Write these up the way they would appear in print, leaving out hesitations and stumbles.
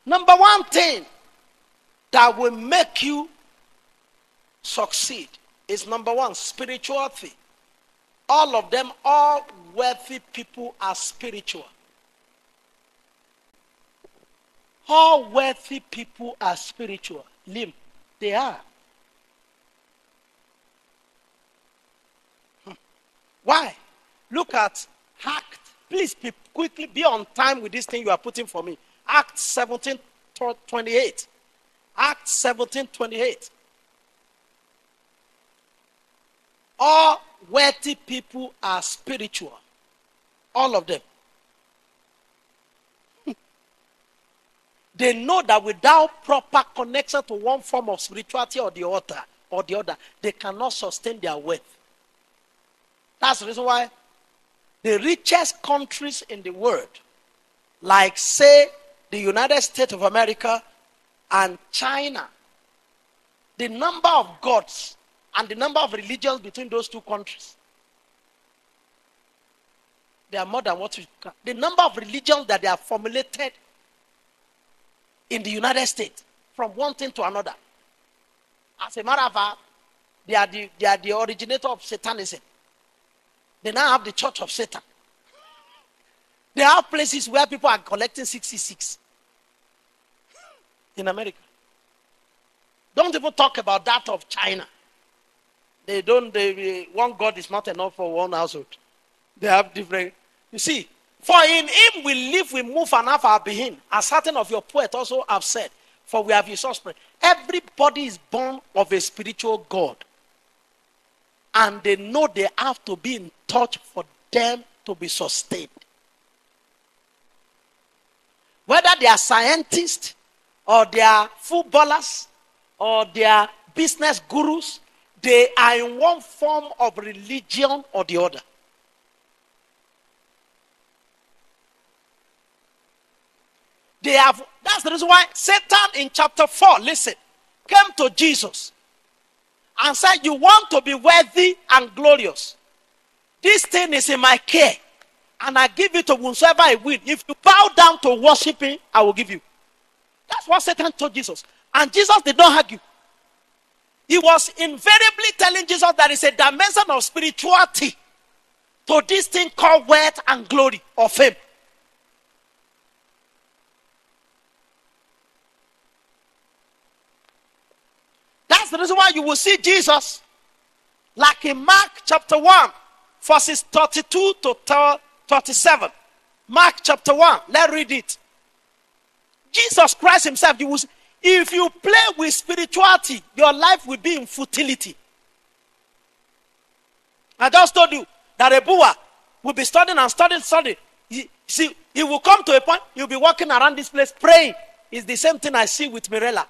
Number one thing that will make you succeed is number one, spirituality. All of them, all wealthy people are spiritual. All wealthy people are spiritual. Lim, they are. Why? Look at Act. Please quickly be on time with this thing you are putting for me. Act 17:28. Act 17:28. All wealthy people are spiritual. All of them. They know that without proper connection to one form of spirituality or the other, they cannot sustain their wealth. That's the reason why the richest countries in the world, like say the United States of America and China, the number of gods and the number of religions between those two countries, they are more than what we can. The number of religions that they have formulated in the United States, from one thing to another. As a matter of fact, they are the originator of Satanism. They now have the Church of Satan. They have places where people are collecting 66 in America. Don't even talk about that of China. One God is not enough for one household. They have different. You see, for in him we live, we move, and have our being. As certain of your poets also have said, for we have his offspring. Everybody is born of a spiritual God. And they know they have to be in touch for them to be sustained. Whether they are scientists, or they are footballers, or they are business gurus, they are in one form of religion or the other. That's the reason why Satan in chapter 4, listen, came to Jesus and said, you want to be worthy and glorious. This thing is in my care, and I give it to whomsoever I will. If you bow down to worship him, I will give you. That's what Satan told Jesus. And Jesus did not argue. He was invariably telling Jesus that there is a dimension of spirituality to this thing called wealth and glory or fame. That's the reason why you will see Jesus, like in Mark chapter 1, verses 32 to 37. Mark chapter 1, let's read it. Jesus Christ himself, if you play with spirituality, your life will be in futility. I just told you that a Buddha will be studying and studying. See, he will come to a point, he'll be walking around this place praying. It's the same thing I see with Mirella.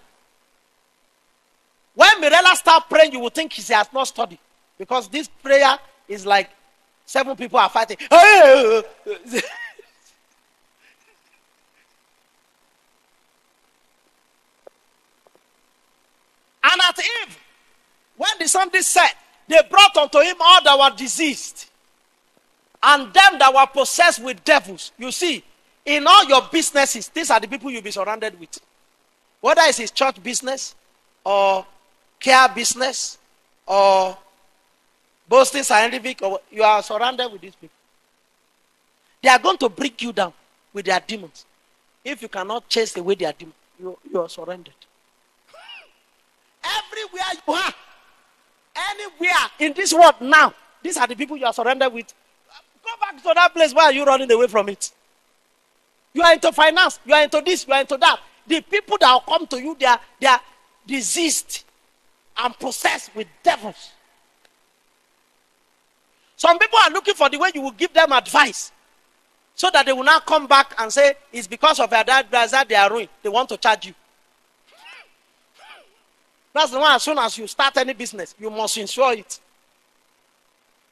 When Mirella starts praying, you will think he has not studied. Because this prayer is like 7 people are fighting. And at Eve, when the psalmist said, they brought unto him all that were diseased, and them that were possessed with devils. You see, in all your businesses, these are the people you'll be surrounded with. Whether it's his church business, or care business, or boasting scientific, or you are surrounded with these people. They are going to break you down with their demons. If you cannot chase away their demons, you are surrounded. Everywhere you are, anywhere in this world now, these are the people you are surrounded with. Go back to that place where you are running away from it. You are into finance, you are into this, you are into that. The people that will come to you, they are diseased and possessed with devils. Some people are looking for the way you will give them advice, so that they will not come back and say, it's because of their dad that they are ruined. They want to charge you. That's the one, as soon as you start any business, you must insure it.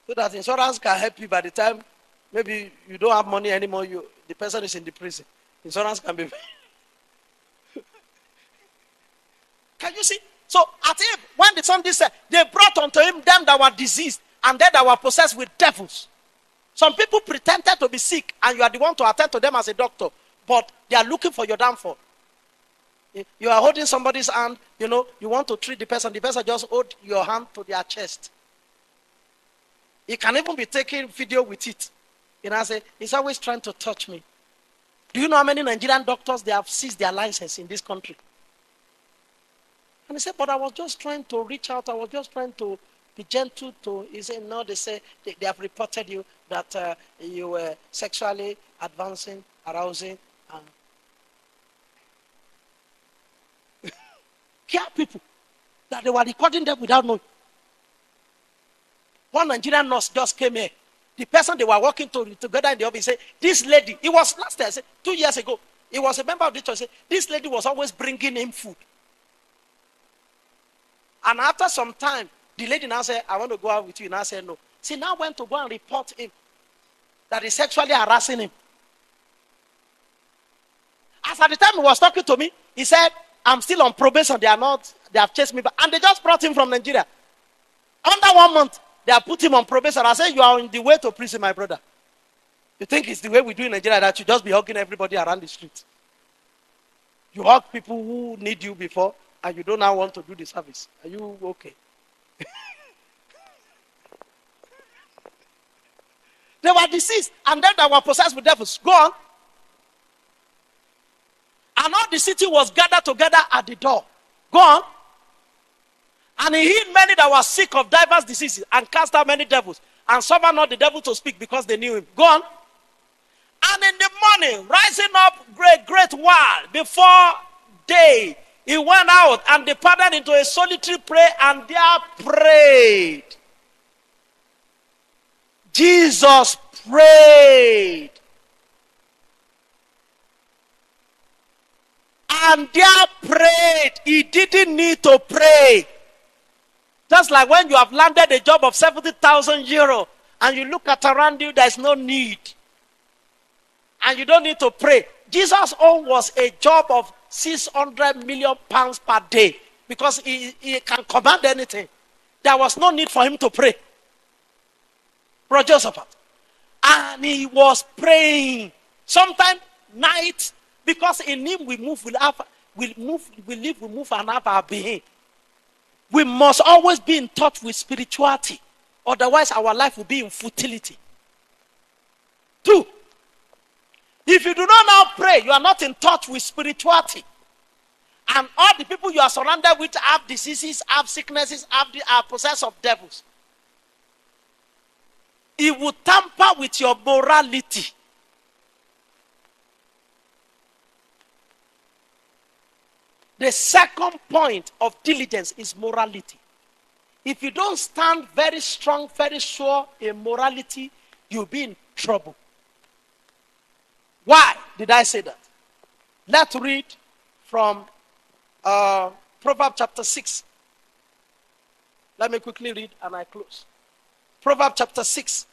So that insurance can help you by the time maybe you don't have money anymore, the person is in the prison. Insurance can be Can you see? So at him, when the psalmist said, they brought unto him them that were diseased, and them that were possessed with devils. Some people pretended to be sick, and you are the one to attend to them as a doctor, but they are looking for your downfall. You are holding somebody's hand, you want to treat the person just hold your hand to their chest. You can even be taking video with it. Say, he's always trying to touch me. Do you know how many Nigerian doctors, they have seized their license in this country? And he said, but I was just trying to reach out. I was just trying to be gentle to. He said, no, they say they have reported you that you were sexually advancing, arousing. And care people that they were recording them without knowing. One Nigerian nurse just came here. The person they were working together in the office said, this lady, it was last year, 2 years ago, he was a member of the church. Said, this lady was always bringing him food. And after some time, the lady now said, I want to go out with you. And I said, no. She now went to go and report him that he's sexually harassing him. As at the time he was talking to me, he said, I'm still on probation. They have chased me back. And they just brought him from Nigeria. Under 1 month, they have put him on probation. I said, you are on the way to prison, my brother. You think it's the way we do in Nigeria that you just be hugging everybody around the street? You hug people who need you before, and you don't now want to do the service. Are you okay? They were deceased, and then they were possessed with devils. Go on. And all the city was gathered together at the door. Go on. And he healed many that were sick of diverse diseases, and cast out many devils, and suffered not the devil to speak, because they knew him. Go on. And in the morning, rising up great while before day, he went out and departed into a solitary prayer, and there prayed. Jesus prayed. And there prayed. He didn't need to pray. Just like when you have landed a job of 70,000 euro and you look at around you, there's no need. And you don't need to pray. Jesus' own was a job of 600 million pounds per day, because he can command anything. There was no need for him to pray. Brother Joseph. And he was praying. Sometimes night, because in him we move, we live, we move and have our being. We must always be in touch with spirituality. Otherwise, our life will be in futility. 2, if you do not now pray, you are not in touch with spirituality. And all the people you are surrounded with have diseases, have sicknesses, are possessed of devils. It will tamper with your morality. The second point of diligence is morality. If you don't stand very strong, very sure in morality, you'll be in trouble. Why did I say that? Let's read from Proverbs chapter 6. Let me quickly read and I close. Proverbs chapter 6.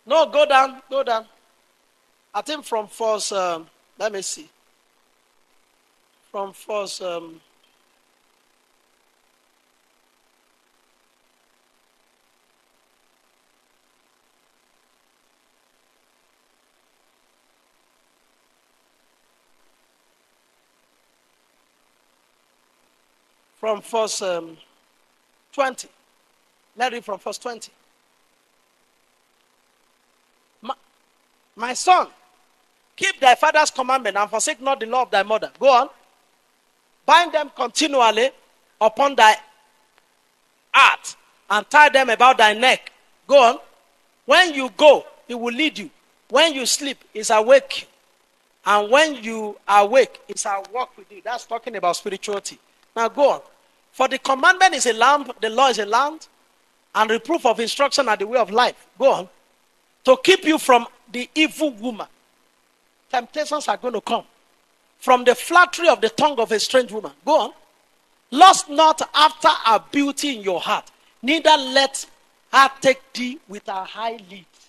No, go down. I think from first, let me see. From first, from verse 20. Let's read from verse 20. My son, keep thy father's commandment and forsake not the law of thy mother. Go on. Bind them continually upon thy heart and tie them about thy neck. Go on. When you go, he will lead you. When you sleep, he's awake. And when you awake, he's at work with you. That's talking about spirituality. Now go on. For the commandment is a lamp, the law is a lamp, and reproof of instruction are the way of life. Go on. To keep you from the evil woman. Temptations are going to come. From the flattery of the tongue of a strange woman. Go on. Lust not after her beauty in your heart, neither let her take thee with her high lids.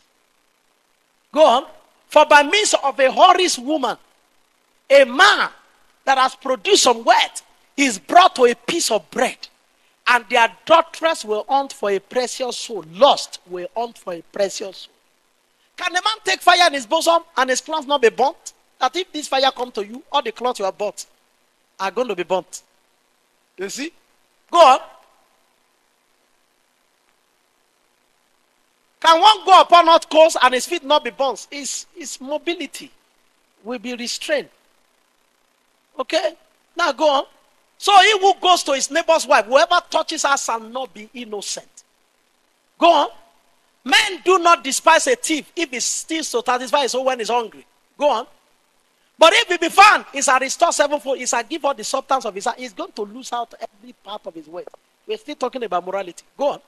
Go on. For by means of a whorish woman, a man that has produced some wealth is brought to a piece of bread, and the adulteress will hunt for a precious soul. Lust will hunt for a precious soul. Can a man take fire in his bosom and his clothes not be burnt? That if this fire come to you, all the clothes you have bought are going to be burnt. You see? Go on. Can one go upon hot coals and his feet not be burnt? His mobility will be restrained. Okay? Now go on. So he who goes to his neighbor's wife, whoever touches her shall not be innocent. Go on. Men do not despise a thief if he steals to satisfy his own when he's hungry. Go on. But if he be found, he shall restore sevenfold. He shall give all the substance of his heart. He's going to lose out every part of his wealth. We're still talking about morality. Go on.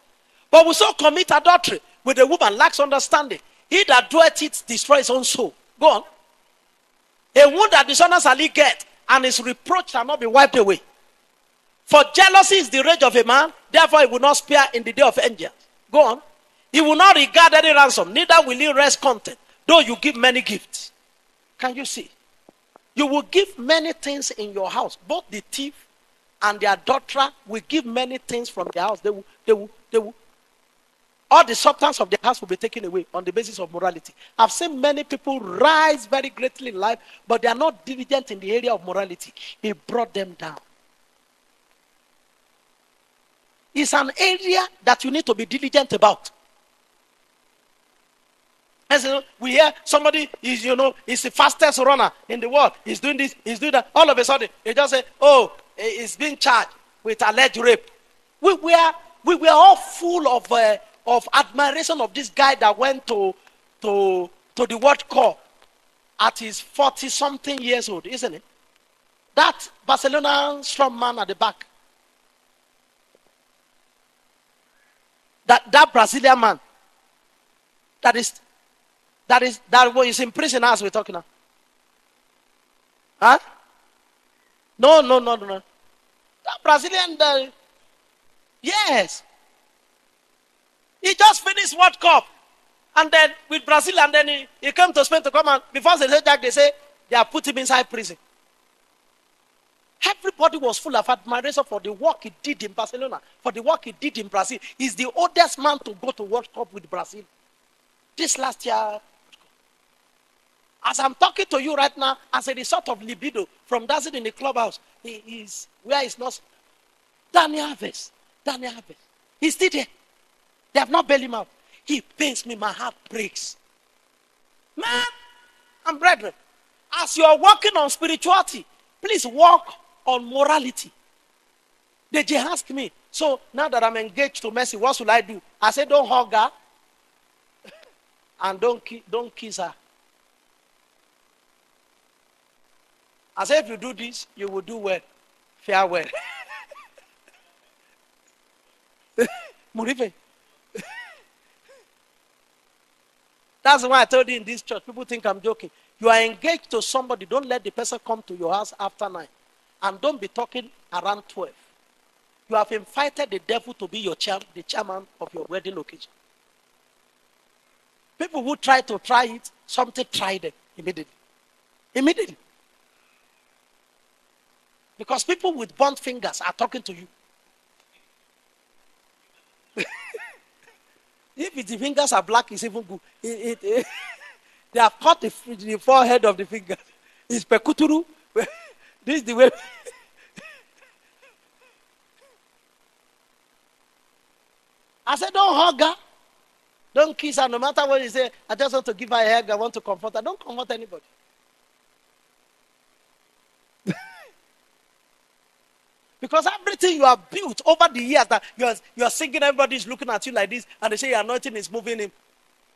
But whoso commit adultery with a woman lacks understanding. He that doeth it destroys his own soul. Go on. A wound that dishonors shall he get, and his reproach shall not be wiped away. For jealousy is the rage of a man, therefore he will not spare in the day of vengeance. Go on. He will not regard any ransom, neither will he rest content, though you give many gifts. Can you see? You will give many things in your house. Both the thief and the adulterer will give many things from their house. They will. All the substance of their house will be taken away on the basis of morality. I've seen many people rise very greatly in life, but they are not diligent in the area of morality. It brought them down. It's an area that you need to be diligent about. As you know, we hear somebody is, is the fastest runner in the world. He's doing this, he's doing that. All of a sudden, they just say, oh, he's being charged with alleged rape. We were all full of admiration of this guy that went to the World Cup at his 40-something years old, isn't it? That Barcelona strong man at the back. That Brazilian man. That is in prison as we're talking now. Huh? No. That Brazilian, yes. He just finished World Cup. And then with Brazil, and then he came to Spain to come and before they say Jack, they say they have put him inside prison. Everybody was full of admiration for the work he did in Barcelona, for the work he did in Brazil. He's the oldest man to go to World Cup with Brazil. This last year, as I'm talking to you right now, as a result of libido from dancing in the clubhouse, he is where he's not. Daniel Harvest. He's still there. They have not bailed him out. He pains me, my heart breaks. Man and brethren, as you are working on spirituality, please work on morality. They just ask me, so now that I'm engaged to Mercy, what should I do? I said, don't hug her and don't kiss her. I said, if you do this, you will do well. Farewell. Murife. That's why I told you in this church, people think I'm joking. You are engaged to somebody, don't let the person come to your house after 9. And don't be talking around 12. You have invited the devil to be the chairman of your wedding occasion. People who try it, something try them immediately. Because people with burnt fingers are talking to you. If the fingers are black, it's even good. They have cut the forehead of the finger. It's pekuturu. This is the way. I said, don't hug her. Don't kiss her. No matter what you say, I just want to give her a hug. I want to comfort her. Don't comfort anybody. Because everything you have built over the years that you're singing, everybody's looking at you like this, and they say your anointing is moving him.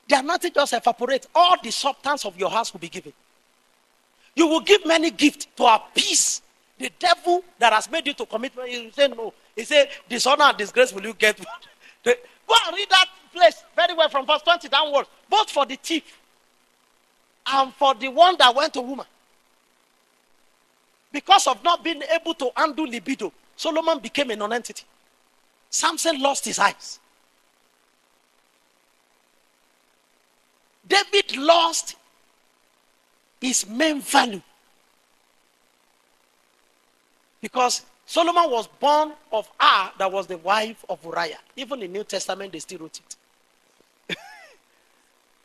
The anointing just evaporates. All the substance of your house will be given. You will give many gifts to appease the devil that has made you to commit. He say no. He said, dishonor and disgrace will you get. Go and read that place very well from verse 20 downwards. Both for the thief and for the one that went to woman. Because of not being able to undo libido, Solomon became a non-entity. Samson lost his eyes. David lost his main value. Because Solomon was born of her that was the wife of Uriah. Even in the New Testament, they still wrote it.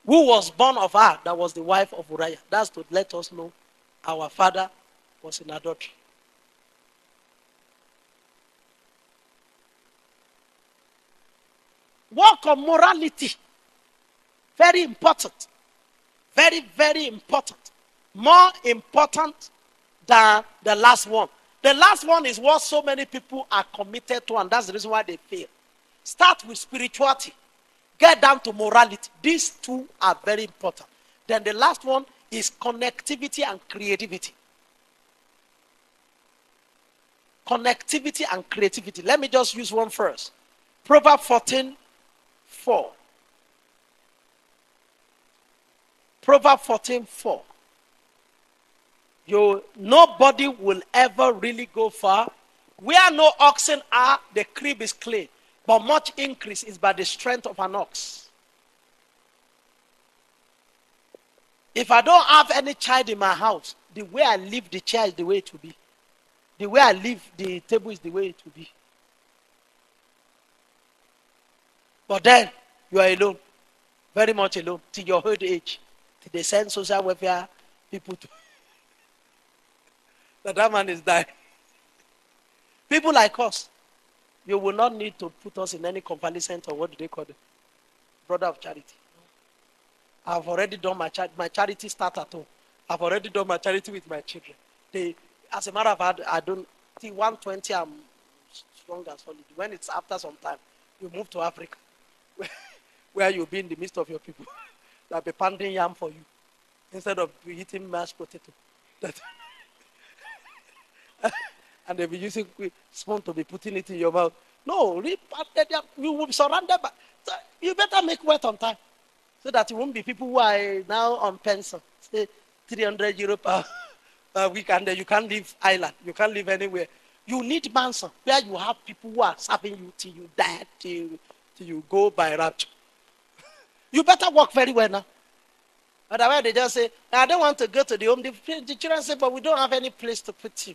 who was born of her, that was the wife of Uriah. That's to let us know our father was in adultery. Work of morality. Very important. Very, very important. More important than the last one. The last one is what so many people are committed to, and that's the reason why they fail. Start with spirituality. Get down to morality. These two are very important. Then the last one is connectivity and creativity. Connectivity and creativity. Let me just use one first. Proverbs 14:4. Proverbs 14:4. Nobody will ever really go far. Where no oxen are, the crib is clean. But much increase is by the strength of an ox. If I don't have any child in my house, the way I leave the chair is the way it will be. The way I leave the table is the way it will be. But then, you are alone. Very much alone. Till your old age. Till they send social welfare people to... that man is dying. People like us, you will not need to put us in any convalescent, or what do they call it? Brother of charity. I've already done my charity. My charity start at home. I've already done my charity with my children. As a matter of fact, I don't, till 120, I'm strong as solid. When it's after some time, you move to Africa, where you'll be in the midst of your people. They'll be pounding yam for you, instead of eating mashed potato. And they'll be using spoon to be putting it in your mouth. No, you will be surrounded by... So you better make wet on time, so that it won't be people who are now on pension. Say 300 euro per week, and then you can't leave island. You can't live anywhere. You need mansion where you have people who are serving you till you die, till you go by rapture. You better work very well now. Otherwise, they just say, I don't want to go to the home. The children say, but we don't have any place to put you.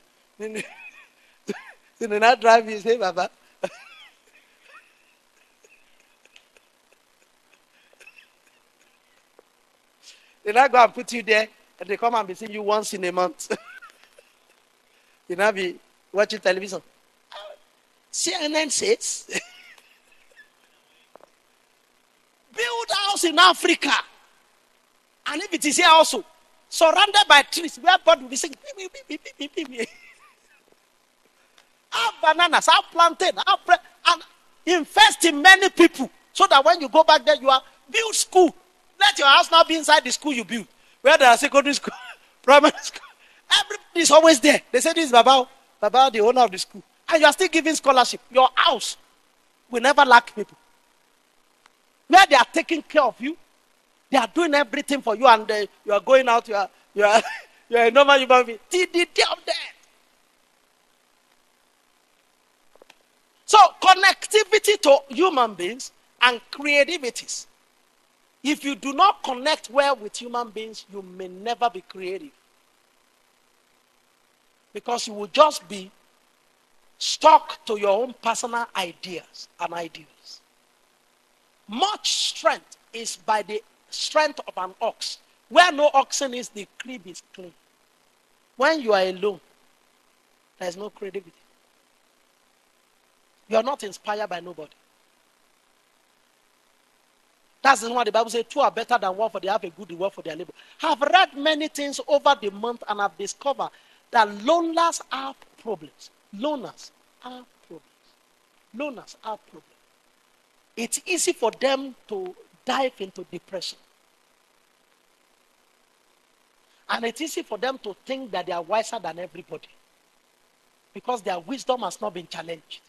So they now drive you, say, Baba. They now go and put you there, and they come and be seeing you once in a month. You now be watching television. CNN says, build a house in Africa. And if it is here also, surrounded by trees, where God will be saying, have bananas, have plantain, and invest in many people, so that when you go back there, you are build school. Let your house now be inside the school you build. Where there are secondary school, primary school. Everybody is always there. They say this is Baba, the owner of the school. And you are still giving scholarship. Your house will never lack people. Where they are taking care of you, they are doing everything for you, and you are going out, you are a normal human being. Till the day of death. So, connectivity to human beings and creativities. If you do not connect well with human beings, you may never be creative. Because you will just be stuck to your own personal ideas and ideals. Much strength is by the strength of an ox. Where no oxen is, the crib is clean. When you are alone, there is no creativity. You are not inspired by nobody. That's why the Bible says, two are better than one, for they have a good reward for their labor. I've read many things over the month, and I've discovered that loners have problems. Loners have problems. Loners have problems. It's easy for them to dive into depression. And it's easy for them to think that they are wiser than everybody, because their wisdom has not been challenged.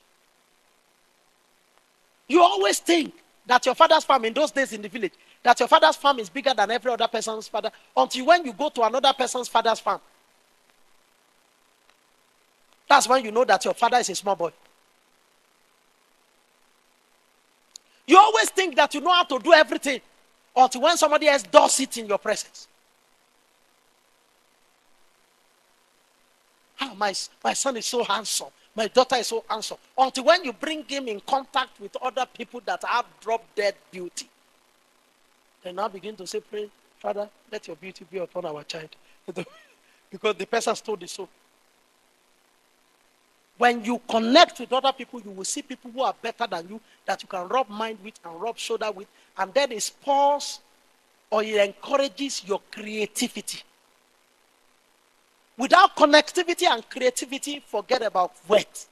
You always think that your father's farm, in those days in the village, that your father's farm is bigger than every other person's father, until when you go to another person's father's farm. That's when you know that your father is a small boy. You always think that you know how to do everything, until when somebody else does it in your presence. My son is so handsome. My daughter is so handsome. Until when you bring him in contact with other people that have drop dead beauty. They now begin to say, pray, Father, let your beauty be upon our child. Because the person stole the soul. When you connect with other people, you will see people who are better than you, that you can rub mind with and rub shoulder with. And then it spurs or it encourages your creativity. Without connectivity and creativity, forget about wealth.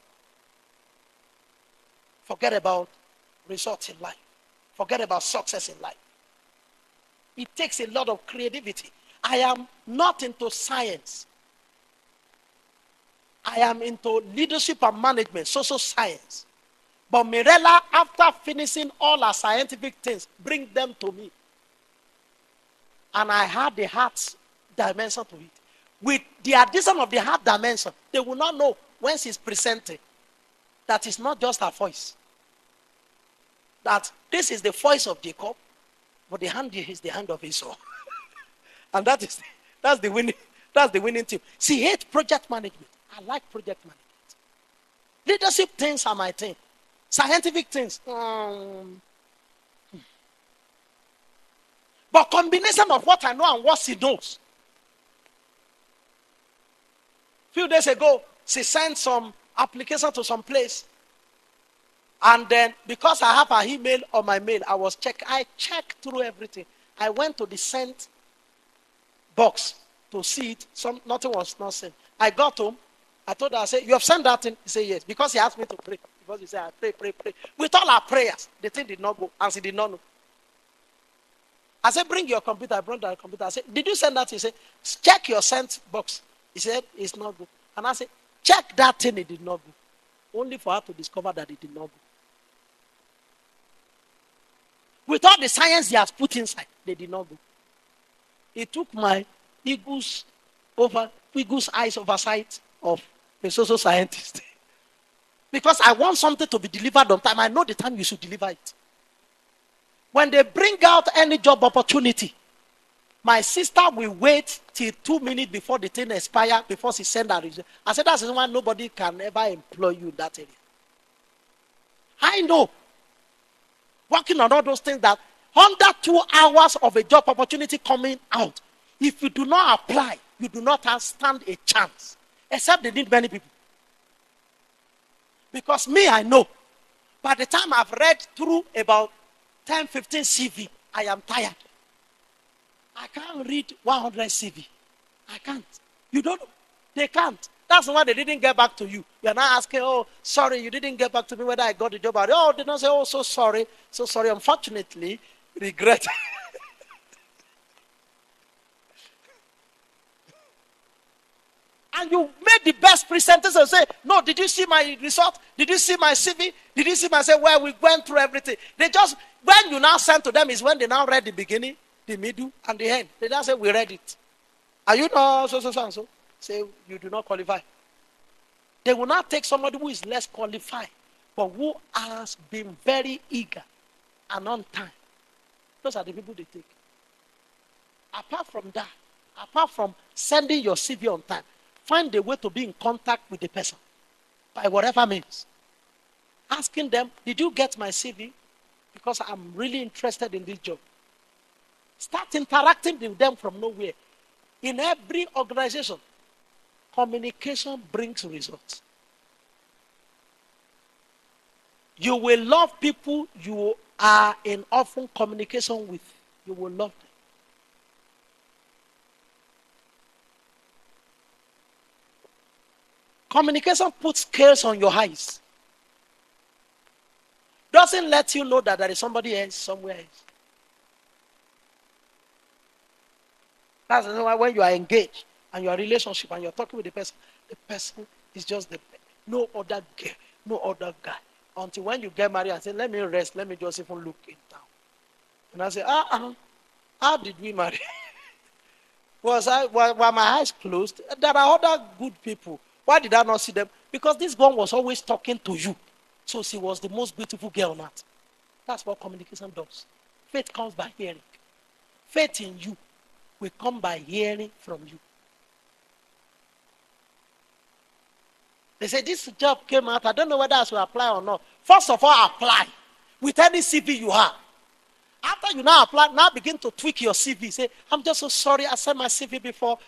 Forget about results in life. Forget about success in life. It takes a lot of creativity. I am not into science. I am into leadership and management, social science. But Mirella, after finishing all her scientific things, bring them to me. And I had the heart dimension to it. With the addition of the heart dimension, they will not know when she's presenting that it's not just her voice. That this is the voice of Jacob, but the hand is the hand of Esau. And that's the winning team. She hates project management. I like project management. Leadership things are my thing. Scientific things. But combination of what I know and what she knows. Few days ago, she sent some application to some place. And then, because I have her email on my mail, I checked through everything. I went to the sent box to see it. Nothing was not sent. I got home. I told her, I said, you have sent that thing? He said, yes. Because he asked me to pray. Because he said, I pray. With all our prayers, the thing did not go. And she did not know. I said, bring your computer. I brought the computer. I said, did you send that? He said, check your sent box. He said, it's not good. And I said, check that thing, it did not go. Only for her to discover that it did not go. With all the science he has put inside, they did not go. He took my eagle's eyes oversight of a social scientist. Because I want something to be delivered on time. I know the time you should deliver it. When they bring out any job opportunity, my sister will wait till 2 minutes before the thing expires, before she sends her result. I said, that's why nobody can ever employ you in that area. I know. Working on all those things that under 2 hours of a job opportunity coming out, if you do not apply, you do not stand a chance. Except they need many people. Because me, I know. By the time I've read through about 10, 15 CV, I am tired. I can't read 100 CV. I can't. You don't know. They can't. That's why they didn't get back to you. You're not asking, oh, sorry, you didn't get back to me whether I got the job. Oh, they don't say, oh, so sorry. So sorry. Unfortunately, regret. And you made the best presenters and say, no, did you see my result? Did you see my CV? Did you see my say, well, we went through everything. They just, when you now send to them is when they now read the beginning, the middle, and the end. They now say, we read it. Are you not so? Say, you do not qualify. They will not take somebody who is less qualified, but who has been very eager and on time. Those are the people they take. Apart from that, apart from sending your CV on time, find a way to be in contact with the person by whatever means. Asking them, did you get my CV? Because I'm really interested in this job. Start interacting with them from nowhere. In every organization, communication brings results. You will love people you are in often communication with. You will love them. Communication puts scales on your eyes. Doesn't let you know that there is somebody else somewhere else. That's the reason why when you are engaged and you are in a relationship and you're talking with the person is just no other girl, no other guy. Until when you get married and say, let me rest, let me just even look in town. And I say, how did we marry? Were my eyes closed? There are other good people. Why did I not see them? Because this one was always talking to you. So she was the most beautiful girl on earth. That's what communication does. Faith comes by hearing. Faith in you will come by hearing from you. They say, this job came out. I don't know whether I should apply or not. First of all, apply with any CV you have. After you now apply, now begin to tweak your CV. Say, I'm just so sorry. I sent my CV before,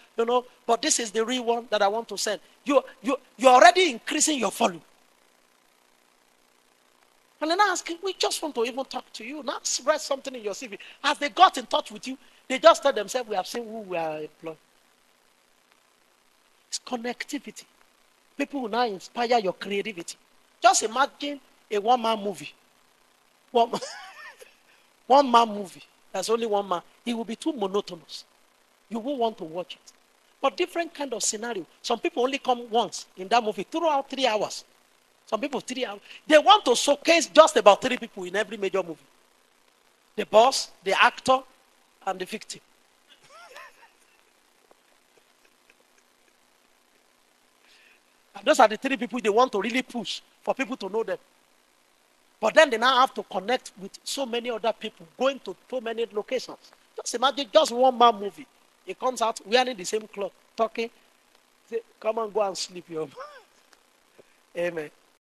but this is the real one that I want to send. You're already increasing your volume. And then ask, we just want to even talk to you. Now write something in your CV. As they got in touch with you, they just tell themselves, we have seen who we are employed. It's connectivity. People will now inspire your creativity. Just imagine a one-man movie. One-man movie. There's only one man. It will be too monotonous. You won't want to watch it. But different kind of scenario. Some people only come once in that movie throughout 3 hours. Some people 3 hours. They want to showcase just about 3 people in every major movie. The boss, the actor, and the victim. And those are the 3 people they want to really push for people to know them. But then they now have to connect with so many other people, going to so many locations. Just imagine just one man movie. He comes out wearing the same cloth, talking. Say, come on, go and sleep, yo. Amen.